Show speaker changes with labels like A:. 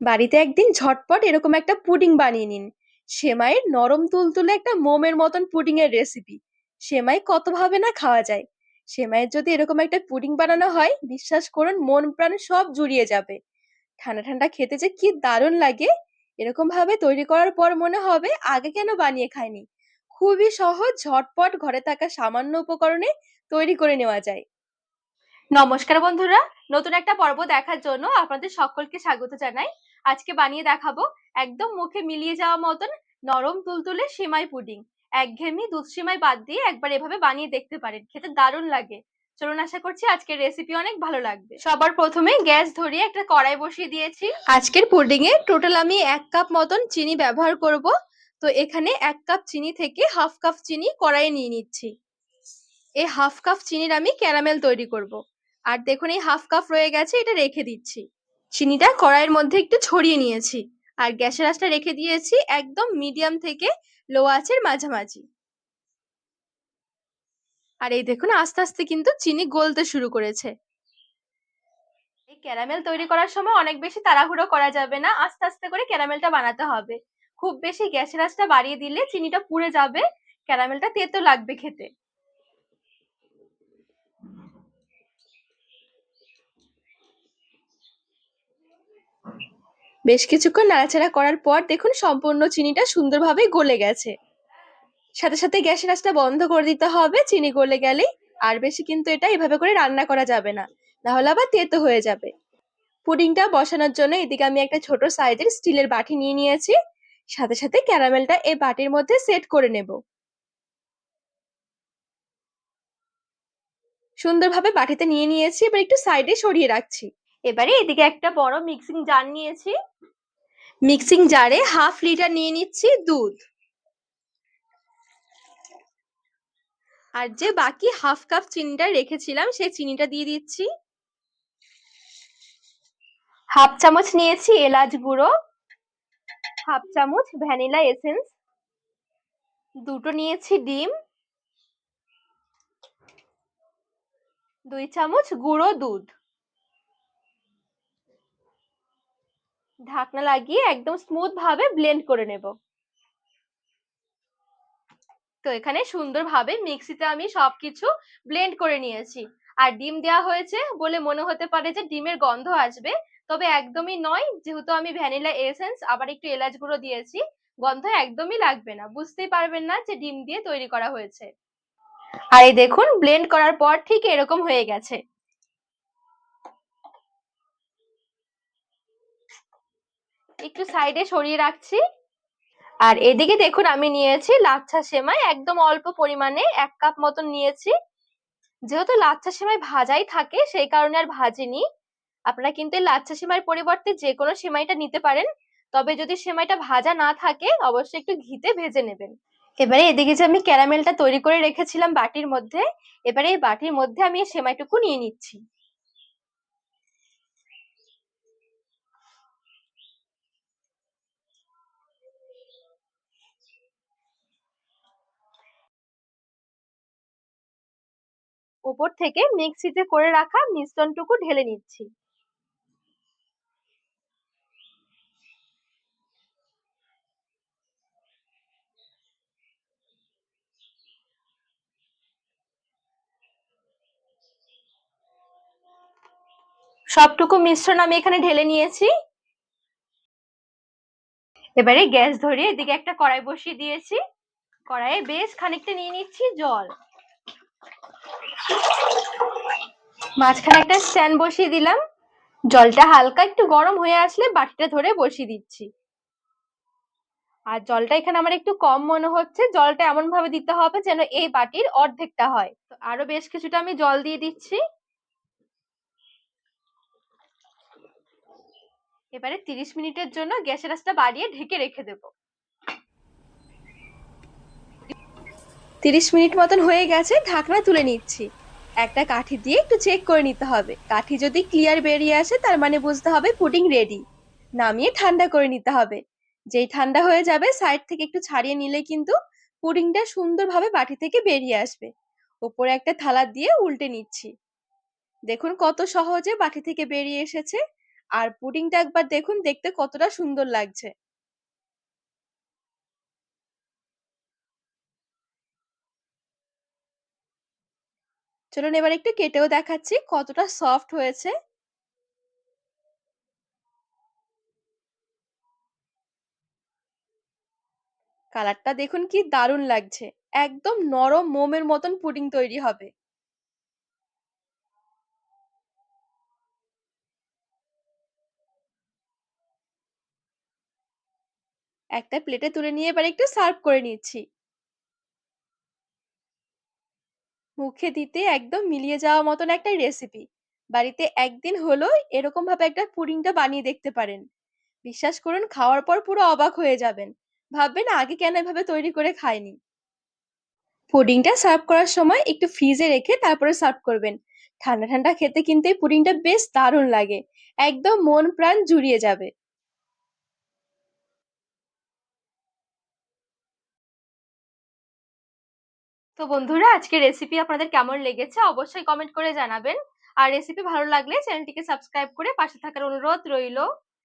A: বাড়িতে একদিন ঝটপট এরকম একটা পুডিং বানিয়ে নিন। সেমাইয়ের নরম তুলতুলে একটা মোমের মতন পুডিং এর রেসিপি। সেমাই কত ভাবে না খাওয়া যায়। সেমাইয়ের যদি এরকম একটা পুডিং বানানো হয়, বিশ্বাস করুন মন প্রাণ সব জুড়িয়ে যাবে। ঠান্ডা ঠান্ডা খেতে যে কি দারুণ লাগে। এরকম ভাবে তৈরি করার পর মনে হবে আগে কেন বানিয়ে খাইনি। খুবই সহজ, ঝটপট ঘরে থাকা সামান্য উপকরণে তৈরি করে নেওয়া যায়। নমস্কার বন্ধুরা, নতুন একটা পর্ব দেখার জন্য আপনাদের সকলকে স্বাগত জানাই। আজকে বানিয়ে দেখাবো একদম মুখে মিলিয়ে যাওয়া মতন নরম তুলতুলে সেমাই পুডিং। একঘেয়েমি দুধ সেমাই বাদ দিয়ে একবার এভাবে বানিয়ে দেখতে পারেন, খেতে দারুণ লাগে। চলুন, আশা করছি আজকের রেসিপি অনেক ভালো লাগবে। সবার প্রথমে গ্যাস ধরিয়ে একটা কড়াই বসিয়ে দিয়েছি। আজকের পুডিং এ টোটাল আমি 1 কাপ মতন চিনি ব্যবহার করব। তো এখানে 1 কাপ চিনি থেকে হাফ কাপ চিনি কড়াইয়ে নিয়ে নিচ্ছি। এই হাফ কাপ চিনির আমি ক্যারামেল তৈরি করব। আর দেখুন এই হাফ কাপ রয়ে গেছে, এটা রেখে দিচ্ছি। চিনিটা কড়াইয়ের মধ্যে একটু ছড়িয়ে নিয়েছি। আর গ্যাসের আঁচটা রেখে দিয়েছি একদম মিডিয়াম থেকে লো আঁচের মাঝামাঝি। আর এই দেখুন আস্তে আস্তে কিন্তু চিনি গলতে শুরু করেছে। এই ক্যারামেল তৈরি করার সময় অনেক বেশি তাড়াহুড়ো করা যাবে না, আস্তে আস্তে করে ক্যারামেলটা বানাতে হবে। খুব বেশি গ্যাসের আঁচটা বাড়িয়ে দিলে চিনিটা পুড়ে যাবে, ক্যারামেলটা তেতো লাগবে খেতে। বেশ কিছুক্ষণ নাড়াচাড়া করার পর দেখুন সম্পূর্ণ চিনিটা সুন্দরভাবে গলে গেছে। সাথে সাথে গ্যাসের আঁচটা বন্ধ করে দিতে হবে চিনি গলে গেলেই। আর বেশি কিন্তু এটা এভাবে করে রান্না করা যাবে না, না হলে আবার তেতো হয়ে যাবে। পুডিংটা বসানোর জন্য এদিকে আমি একটা ছোট সাইজের স্টিলের বাটি নিয়ে নিয়েছি। সাথে সাথে ক্যারামেলটা এই বাটির মধ্যে সেট করে নেব। সুন্দরভাবে বাটিতে নিয়ে নিয়েছি, এবার একটু সাইডে সরিয়ে রাখছি। এবারে এদিকে একটা বড় মিক্সিং জার নিয়েছি। মিক্সিং জারে হাফ লিটার নিয়ে নিচ্ছি দুধ। আর যে বাকি হাফ কাপ চিনিটা রেখেছিলাম সেই চিনিটা দিয়ে দিচ্ছি। হাফ চামচ নিয়েছি এলাচ গুঁড়ো, হাফ চামচ ভ্যানিলা এসেন্স, দুটো নিয়েছি ডিম, 2 চামচ গুঁড়ো দুধ। ঢাকনা লাগিয়ে একদম স্মুথ ভাবে ব্লেন্ড করে নেব। তো এখানে সুন্দরভাবে মিক্সিতে আমি সবকিছু ব্লেন্ড করে নিয়েছি। আর ডিম দেওয়া হয়েছে বলে মনে হতে পারে যে ডিমের গন্ধ আসবে, তবে একদমই নয়। যেহেতু আমি ভ্যানিলা এসেন্স আবার একটু এলাচ গুঁড়ো দিয়েছি, গন্ধ একদমই লাগবে না, বুঝতেই পারবেন না যে ডিম দিয়ে তৈরি করা হয়েছে। আর এই দেখুন ব্লেন্ড করার পর ঠিক এরকম হয়ে গেছে। একটু সাইডে সরিয়ে রাখছি। আর এদিকে দেখুন আমি নিয়েছি লাচ্ছা সেমাই, একদম অল্প পরিমাণে 1 কাপ মতন নিয়েছি। যেহেতু লাচ্ছা সেমাই ভাজাই থাকে সেই কারণে আর ভাজিনি। আপনারা কিন্তু এই লাচ্ছা সেমাইয়ের পরিবর্তে যে কোনো সেমাইটা নিতে পারেন, তবে যদি সেমাইটা ভাজা না থাকে অবশ্যই একটু ঘিতে ভেজে নেবেন। এবারে এদিকে যে আমি ক্যারামেলটা তৈরি করে রেখেছিলাম বাটির মধ্যে, এবারে এই বাটির মধ্যে আমি এই সেমাইটুকু নিয়ে নিচ্ছি। উপর থেকে মিক্সিতে করে রাখা মিশ্রণটুকু ঢেলে নিচ্ছি। সবটুকু মিশ্রণ আমি এখানে ঢেলে নিয়েছি। এবারে গ্যাস ধরিয়ে এদিকে একটা কড়াই বসিয়ে দিয়েছি। কড়াইয়ে বেশ খানিকটা নিয়ে নিচ্ছি জল। মাঝখানে একটা স্ট্যান্ড বসিয়ে দিলাম। জলটা হালকা একটু গরম হয়ে আসলে বাটিটা ধরে বসিয়ে দিচ্ছি। আর জলটা এখানে আমার একটু কম মনে হচ্ছে, জলটা এমন ভাবে দিতে হবে যেন এই বাটির অর্ধেকটা হয়। তো আরো বেশ কিছুটা আমি জল দিয়ে দিচ্ছি। এবারে 30 মিনিটের জন্য গ্যাসের আঁচটা বাড়িয়ে ঢেকে রেখে দেব। 30 মিনিট মতন হয়ে গেছে, ঢাকনা তুলে নিচ্ছি। একটা কাঠি দিয়ে একটু চেক করে নিতে হবে, কাঠি যদি ক্লিয়ার বেরিয়ে আসে তার মানে বুঝতে হবে পুডিং রেডি। নামিয়ে ঠান্ডা করে নিতে হবে। যেই ঠান্ডা হয়ে যাবে সাইড থেকে একটু ছাড়িয়ে নিলে কিন্তু পুডিংটা সুন্দরভাবে বাটি থেকে বেরিয়ে আসবে। ওপরে একটা থালা দিয়ে উল্টে নিচ্ছি। দেখুন কত সহজে বাটি থেকে বেরিয়ে এসেছে। আর পুডিংটা একবার দেখুন, দেখতে কতটা সুন্দর লাগছে। চলুন এবার একটু কেটেও দেখাচ্ছি কতটা সফট হয়েছে। কালারটা দেখুন কি দারুণ লাগছে। একদম নরম মোমের মতন পুডিং তৈরি হবে। একটা প্লেটে তুলে নিয়ে এবার একটু সার্ভ করে নিচ্ছি। মুখে দিতে একদম মিলিয়ে যাওয়া মতন একটা রেসিপি। বাড়িতে একদিন হলো এরকম ভাবে একটা পুডিংটা বানিয়ে দেখতে পারেন। বিশ্বাস করুন, খাওয়ার পর পুরো অবাক হয়ে যাবেন। ভাববেন আগে কেন এভাবে তৈরি করে খাইনি। পুডিংটা সার্ভ করার সময় একটু ফ্রিজে রেখে তারপরে সার্ভ করবেন। ঠান্ডা ঠান্ডা খেতে কিন্তু এই পুডিংটা বেশ দারুণ লাগে। একদম মন প্রাণ জুড়িয়ে যাবে। তো বন্ধুরা, আজকের রেসিপি আপনাদের কেমন লেগেছে অবশ্যই কমেন্ট করে জানাবেন। আর রেসিপি ভালো লাগলে চ্যানেলটিকে সাবস্ক্রাইব করে পাশে থাকার অনুরোধ রইল।